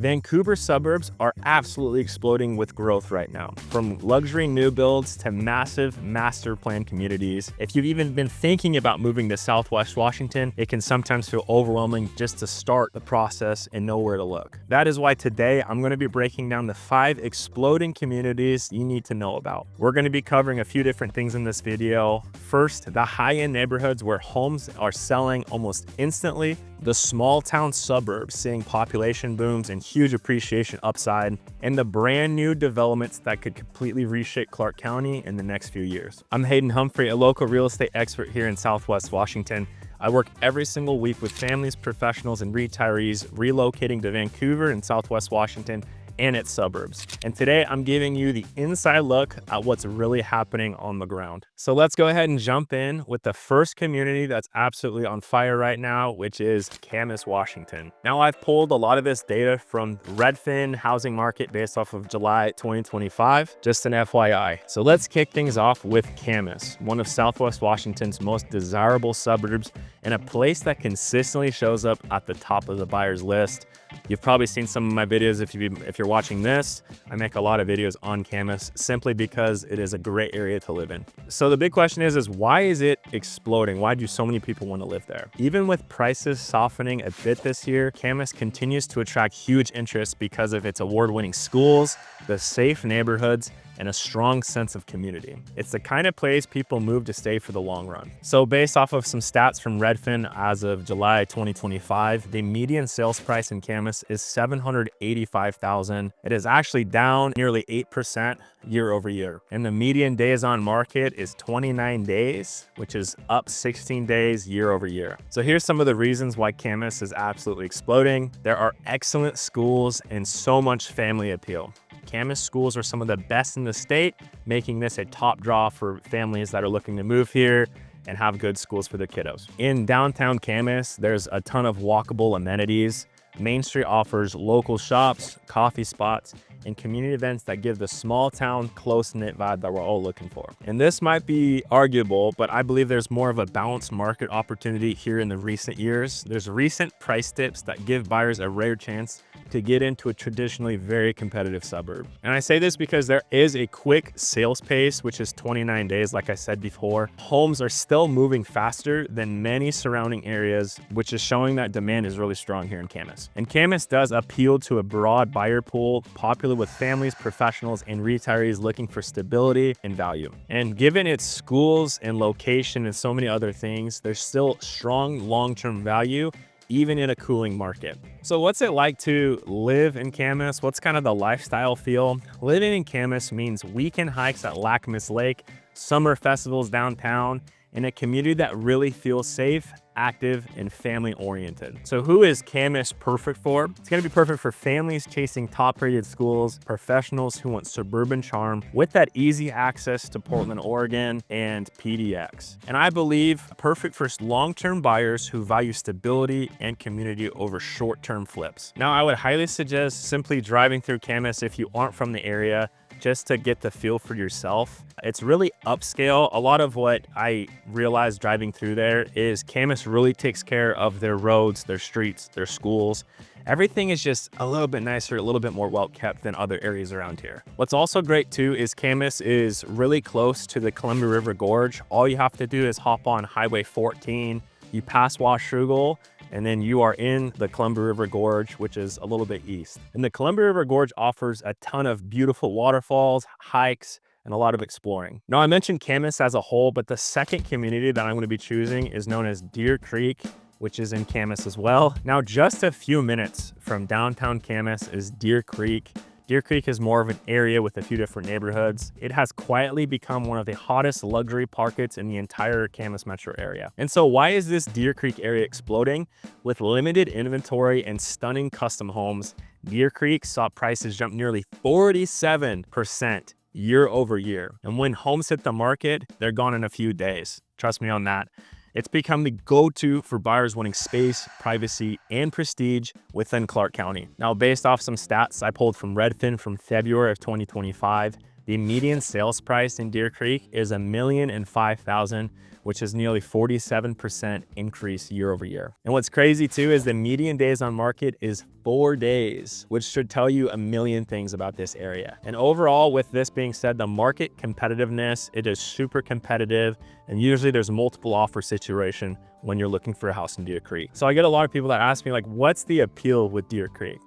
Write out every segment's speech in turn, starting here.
Vancouver suburbs are absolutely exploding with growth right now, from luxury new builds to massive master plan communities. If you've even been thinking about moving to Southwest Washington, it can sometimes feel overwhelming just to start the process and know where to look. That is why today I'm going to be breaking down the 5 exploding communities you need to know about. We're going to be covering a few different things in this video. First, the high-end neighborhoods where homes are selling almost instantly, the small town suburbs seeing population booms and huge appreciation upside, and the brand new developments that could completely reshape Clark County in the next few years. I'm Hayden Humphrey, a local real estate expert here in Southwest Washington. I work every single week with families, professionals, and retirees relocating to Vancouver and Southwest Washington and its suburbs. And today I'm giving you the inside look at what's really happening on the ground. So let's go ahead and jump in with the first community that's absolutely on fire right now, which is Camas, Washington. Now, I've pulled a lot of this data from Redfin housing market based off of July 2025, just an FYI. So let's kick things off with Camas, one of Southwest Washington's most desirable suburbs and a place that consistently shows up at the top of the buyer's list. You've probably seen some of my videos if you're watching this. I make a lot of videos on Camas simply because it is a great area to live in. So the big question is why is it exploding? Why do so many people want to live there? Even with prices softening a bit this year, Camas continues to attract huge interest because of its award-winning schools, the safe neighborhoods, and a strong sense of community. It's the kind of place people move to stay for the long run. So based off of some stats from Redfin as of July 2025, the median sales price in Camas is $785,000. It is actually down nearly 8% year over year. And the median days on market is 29 days, which is up 16 days year over year. So here's some of the reasons why Camas is absolutely exploding. There are excellent schools and so much family appeal. Camas schools are some of the best in the state, making this a top draw for families that are looking to move here and have good schools for their kiddos. In downtown Camas, there's a ton of walkable amenities. Main Street offers local shops, coffee spots, and community events that give the small town close-knit vibe that we're all looking for. And this might be arguable, but I believe there's more of a balanced market opportunity here in the recent years. There's recent price dips that give buyers a rare chance to get into a traditionally very competitive suburb. And I say this because there is a quick sales pace, which is 29 days, like I said before. Homes are still moving faster than many surrounding areas, which is showing that demand is really strong here in Camas. And Camas does appeal to a broad buyer pool, popular with families, professionals, and retirees looking for stability and value. And given its schools and location and so many other things, there's still strong long-term value even in a cooling market. So what's it like to live in Camas? What's kind of the lifestyle feel? Living in Camas means weekend hikes at Camas Lake, summer festivals downtown, and a community that really feels safe, active, and family-oriented. So who is Camas perfect for? It's gonna be perfect for families chasing top-rated schools, professionals who want suburban charm with that easy access to Portland, Oregon, and PDX. And I believe perfect for long-term buyers who value stability and community over short-term flips. Now, I would highly suggest simply driving through Camas if you aren't from the area, just to get the feel for yourself. It's really upscale. A lot of what I realized driving through there is Camas really takes care of their roads, their streets, their schools. Everything is just a little bit nicer, a little bit more well-kept than other areas around here. What's also great too is Camas is really close to the Columbia River Gorge. All you have to do is hop on Highway 14, you pass Washougal, and then you are in the Columbia River Gorge, which is a little bit east. And the Columbia River Gorge offers a ton of beautiful waterfalls, hikes, and a lot of exploring. Now, I mentioned Camas as a whole, but the second community that I'm going to be choosing is known as Deer Creek, which is in Camas as well. Now, just a few minutes from downtown Camas is Deer Creek. Deer Creek is more of an area with a few different neighborhoods. It has quietly become one of the hottest luxury pockets in the entire Camas metro area. And so why is this Deer Creek area exploding? With limited inventory and stunning custom homes, Deer Creek saw prices jump nearly 47% year over year. And when homes hit the market, they're gone in a few days. Trust me on that. It's become the go-to for buyers wanting space, privacy, and prestige within Clark County. Now, based off some stats I pulled from Redfin from February of 2025, The median sales price in Deer Creek is $1,005,000, which is nearly 47% increase year over year. And what's crazy too is the median days on market is 4 days, which should tell you a million things about this area. And overall, with this being said, the market competitiveness, it is super competitive, and usually there's multiple offer situation when you're looking for a house in Deer Creek. So I get a lot of people that ask me like, what's the appeal with Deer Creek?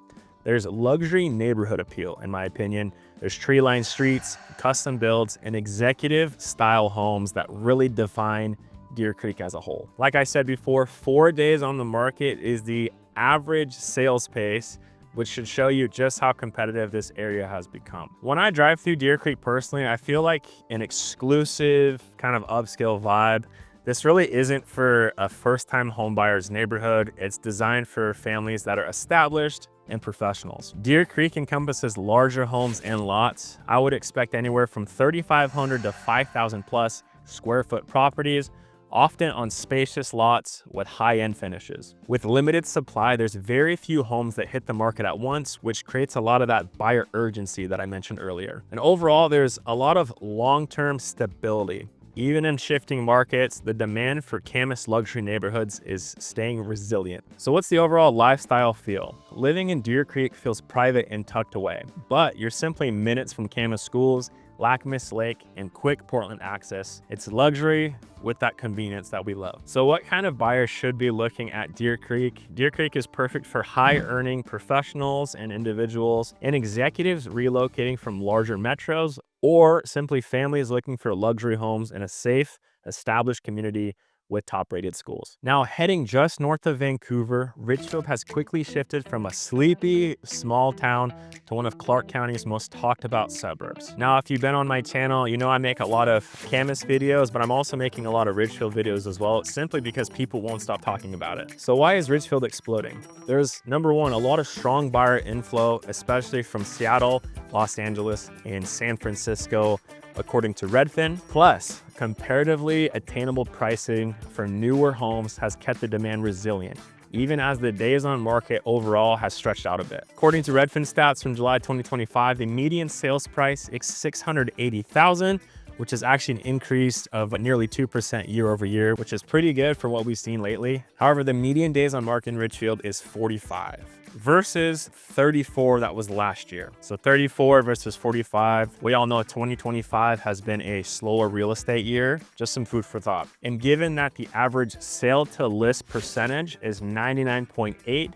There's luxury neighborhood appeal, in my opinion. There's tree-lined streets, custom builds, and executive style homes that really define Deer Creek as a whole. Like I said before, 4 days on the market is the average sales pace, which should show you just how competitive this area has become. When I drive through Deer Creek personally, I feel like an exclusive kind of upscale vibe. This really isn't for a first-time homebuyer's neighborhood. It's designed for families that are established and professionals. Deer Creek encompasses larger homes and lots. I would expect anywhere from 3,500 to 5,000 plus square foot properties, often on spacious lots with high-end finishes. With limited supply, there's very few homes that hit the market at once, which creates a lot of that buyer urgency that I mentioned earlier. And overall, there's a lot of long-term stability. Even in shifting markets, the demand for Camas luxury neighborhoods is staying resilient. So what's the overall lifestyle feel? Living in Deer Creek feels private and tucked away, but you're simply minutes from Camas schools, Lacamas Lake, and quick Portland access. It's luxury with that convenience that we love. So what kind of buyers should be looking at Deer Creek? Deer Creek is perfect for high-earning professionals and individuals and executives relocating from larger metros, or simply families looking for luxury homes in a safe, established community with top-rated schools. Now, heading just north of Vancouver, Ridgefield has quickly shifted from a sleepy, small town to one of Clark County's most talked about suburbs. Now, if you've been on my channel, you know I make a lot of Camas videos, but I'm also making a lot of Ridgefield videos as well, simply because people won't stop talking about it. So why is Ridgefield exploding? There's, number one, a lot of strong buyer inflow, especially from Seattle, Los Angeles, and San Francisco, according to Redfin. Plus, comparatively attainable pricing for newer homes has kept the demand resilient, even as the days on market overall has stretched out a bit. According to Redfin stats from July 2025, the median sales price is $680,000, which is actually an increase of nearly 2% year over year, which is pretty good for what we've seen lately. However, the median days on market in Ridgefield is 45 versus 34 that was last year. So 34 versus 45. We all know 2025 has been a slower real estate year. Just some food for thought. And given that the average sale to list percentage is 99.8,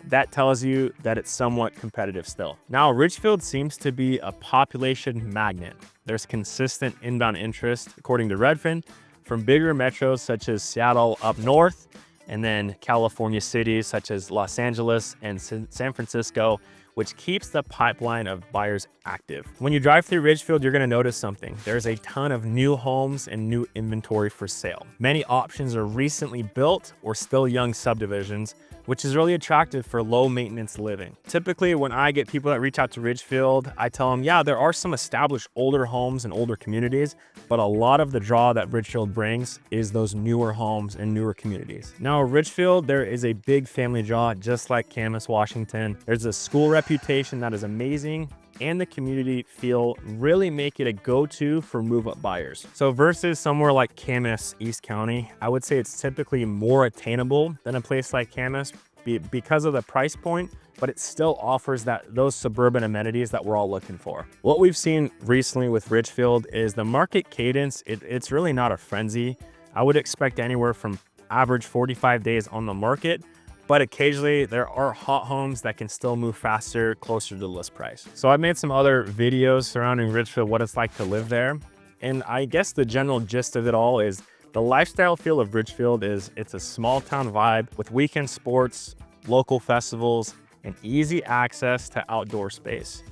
that tells you that it's somewhat competitive still. Now, Ridgefield seems to be a population magnet. There's consistent inbound interest, according to Redfin, from bigger metros such as Seattle up north, and then California cities such as Los Angeles and San Francisco, which keeps the pipeline of buyers active. When you drive through Ridgefield, you're gonna notice something. There's a ton of new homes and new inventory for sale. Many options are recently built or still young subdivisions, which is really attractive for low maintenance living. Typically, when I get people that reach out to Ridgefield, I tell them, yeah, there are some established older homes and older communities, but a lot of the draw that Ridgefield brings is those newer homes and newer communities. Now, Ridgefield, there is a big family draw, just like Camas, Washington. There's a school reputation that is amazing, and the community feel really make it a go-to for move-up buyers. So versus somewhere like Camas, East County, I would say it's typically more attainable than a place like Camas because of the price point, but it still offers those suburban amenities that we're all looking for. What we've seen recently with Ridgefield is the market cadence, it's really not a frenzy. I would expect anywhere from average 45 days on the market, but occasionally there are hot homes that can still move faster, closer to the list price. So I've made some other videos surrounding Ridgefield, what it's like to live there. And I guess the general gist of it all is the lifestyle feel of Ridgefield is it's a small town vibe with weekend sports, local festivals, and easy access to outdoor space,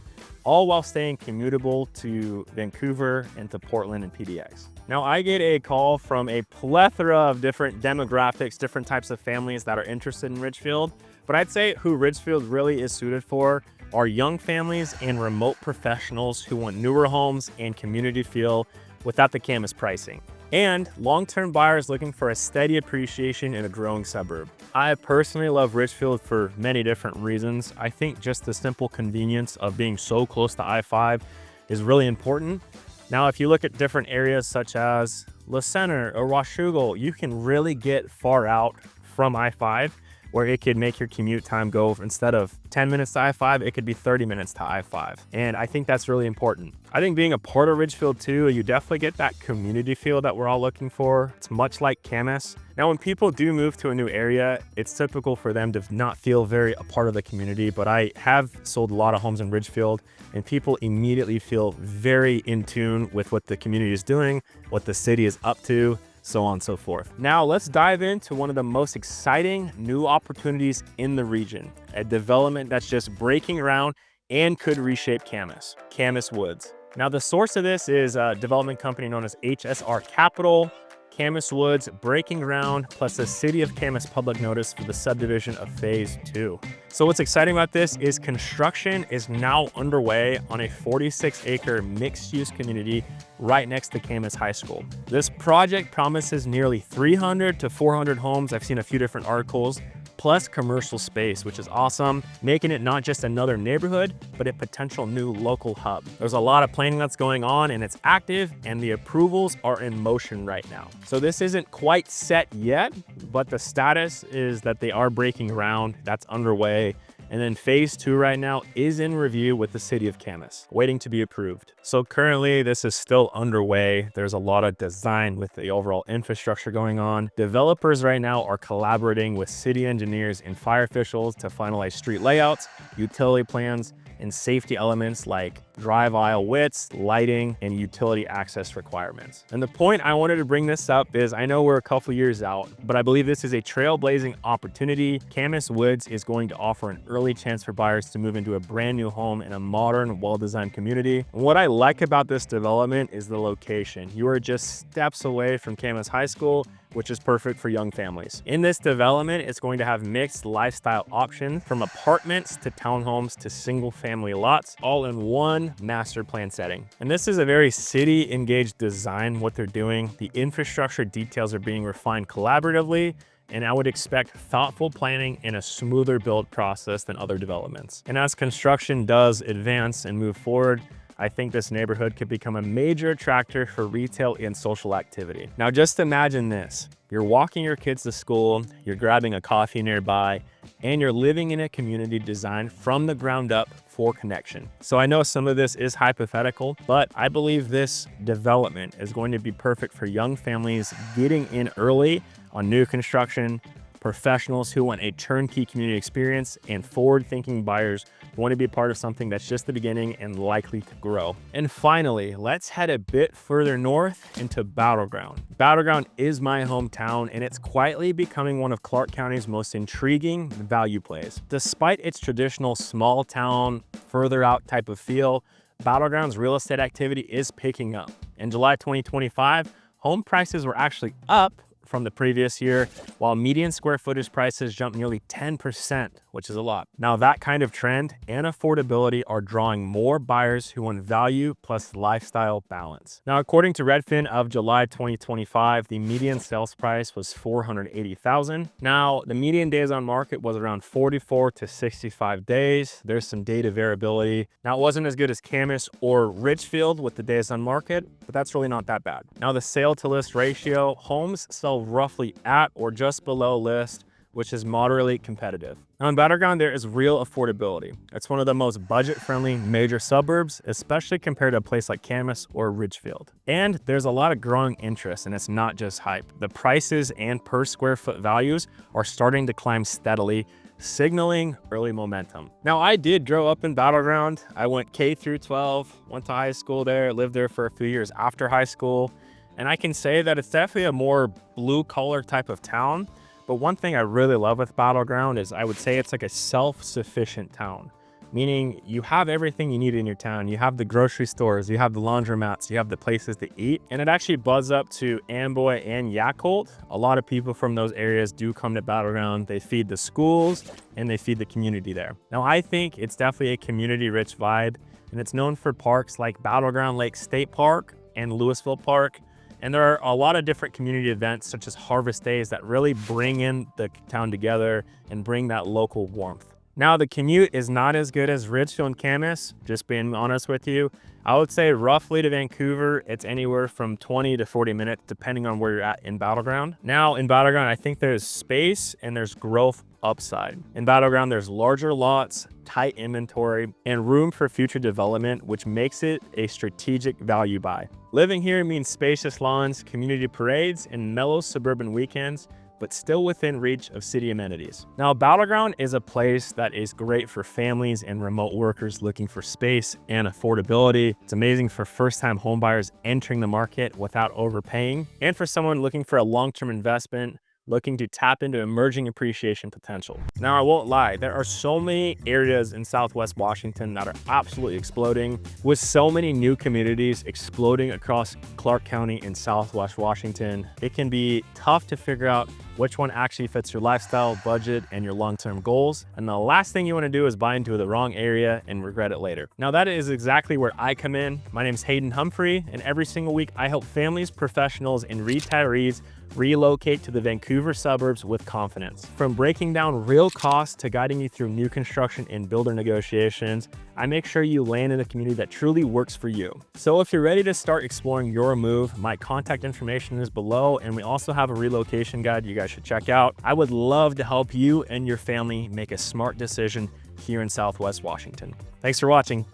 all while staying commutable to Vancouver and to Portland and PDX. Now, I get a call from a plethora of different demographics, different types of families that are interested in Ridgefield, but I'd say who Ridgefield really is suited for are young families and remote professionals who want newer homes and community feel without the Camas pricing, and long-term buyers looking for a steady appreciation in a growing suburb. I personally love Ridgefield for many different reasons. I think just the simple convenience of being so close to I-5 is really important. Now, if you look at different areas such as La Center or Washougal, you can really get far out from I-5, where it could make your commute time go, instead of 10 minutes to I-5, it could be 30 minutes to I-5. And I think that's really important. I think being a part of Ridgefield too, you definitely get that community feel that we're all looking for. It's much like Camas. Now, when people do move to a new area, it's typical for them to not feel very a part of the community, but I have sold a lot of homes in Ridgefield, and people immediately feel very in tune with what the community is doing, what the city is up to, so on and so forth. Now let's dive into one of the most exciting new opportunities in the region, a development that's just breaking ground and could reshape Camas, Camas Woods. Now the source of this is a development company known as HSR Capital. Camas Woods breaking ground, plus the City of Camas public notice for the subdivision of Phase 2. So what's exciting about this is construction is now underway on a 46-acre mixed-use community right next to Camas High School. This project promises nearly 300 to 400 homes. I've seen a few different articles, plus commercial space, which is awesome, making it not just another neighborhood, but a potential new local hub. There's a lot of planning that's going on, and it's active, and the approvals are in motion right now. So this isn't quite set yet, but the status is that they are breaking ground. That's underway. And then Phase 2 right now is in review with the City of Camas, waiting to be approved. So currently this is still underway. There's a lot of design with the overall infrastructure going on. Developers right now are collaborating with city engineers and fire officials to finalize street layouts, utility plans, and safety elements like drive aisle widths, lighting, and utility access requirements. And the point I wanted to bring this up is I know we're a couple years out, but I believe this is a trailblazing opportunity. Camas Woods is going to offer an early chance for buyers to move into a brand new home in a modern, well-designed community. And what I like about this development is the location. You are just steps away from Camas High School, which is perfect for young families. In this development, it's going to have mixed lifestyle options, from apartments to townhomes to single family lots, all in one master plan setting. And this is a very city engaged design, what they're doing. The infrastructure details are being refined collaboratively, and I would expect thoughtful planning and a smoother build process than other developments. And as construction does advance and move forward, I think this neighborhood could become a major attractor for retail and social activity. Now just imagine this. You're walking your kids to school, you're grabbing a coffee nearby, and you're living in a community designed from the ground up for connection. So I know some of this is hypothetical, but I believe this development is going to be perfect for young families getting in early on new construction, professionals who want a turnkey community experience, and forward-thinking buyers who want to be part of something that's just the beginning and likely to grow. And finally, let's head a bit further north into Battleground. Battleground is my hometown, and it's quietly becoming one of Clark County's most intriguing value plays. Despite its traditional small town, further out type of feel, Battleground's real estate activity is picking up. In July 2025, home prices were actually up from the previous year, while median square footage prices jumped nearly 10%, which is a lot. Now that kind of trend and affordability are drawing more buyers who want value plus lifestyle balance. Now, according to Redfin of July 2025, the median sales price was $480,000. Now, the median days on market was around 44 to 65 days. There's some data variability. Now, it wasn't as good as Camas or Ridgefield with the days on market, but that's really not that bad. Now, the sale to list ratio, homes sell roughly at or just below list, which is moderately competitive. Now in Battleground, there is real affordability. It's one of the most budget-friendly major suburbs, especially compared to a place like Camas or Ridgefield. And there's a lot of growing interest, and it's not just hype. The prices and per square foot values are starting to climb steadily, signaling early momentum. Now, I did grow up in Battleground. I went K through 12, went to high school there, lived there for a few years after high school. And I can say that it's definitely a more blue collar type of town. But one thing I really love with Battleground is I would say it's like a self-sufficient town, meaning you have everything you need in your town. You have the grocery stores, you have the laundromats, you have the places to eat, and it actually buzz up to Amboy and Yakult. A lot of people from those areas do come to Battleground. They feed the schools and they feed the community there. Now, I think it's definitely a community-rich vibe, and it's known for parks like Battleground Lake State Park and Louisville Park. And there are a lot of different community events such as Harvest Days that really bring in the town together and bring that local warmth. Now, the commute is not as good as Ridgefield and Camas, just being honest with you. I would say roughly to Vancouver, it's anywhere from 20 to 40 minutes, depending on where you're at in Battleground. Now, in Battleground, I think there's space and there's growth upside. In Battleground, there's larger lots, tight inventory, and room for future development, which makes it a strategic value buy. Living here means spacious lawns, community parades, and mellow suburban weekends, but still within reach of city amenities. Now, Battleground is a place that is great for families and remote workers looking for space and affordability. It's amazing for first-time homebuyers entering the market without overpaying, and for someone looking for a long-term investment, looking to tap into emerging appreciation potential. Now, I won't lie, there are so many areas in Southwest Washington that are absolutely exploding, with so many new communities exploding across Clark County in Southwest Washington. It can be tough to figure out which one actually fits your lifestyle, budget, and your long-term goals. And the last thing you want to do is buy into the wrong area and regret it later. Now, that is exactly where I come in. My name is Hayden Humphrey, and every single week I help families, professionals, and retirees relocate to the Vancouver suburbs with confidence. From breaking down real costs to guiding you through new construction and builder negotiations, I make sure you land in a community that truly works for you. So if you're ready to start exploring your move, my contact information is below, and we also have a relocation guide you guys should check out. I would love to help you and your family make a smart decision here in Southwest Washington. Thanks for watching.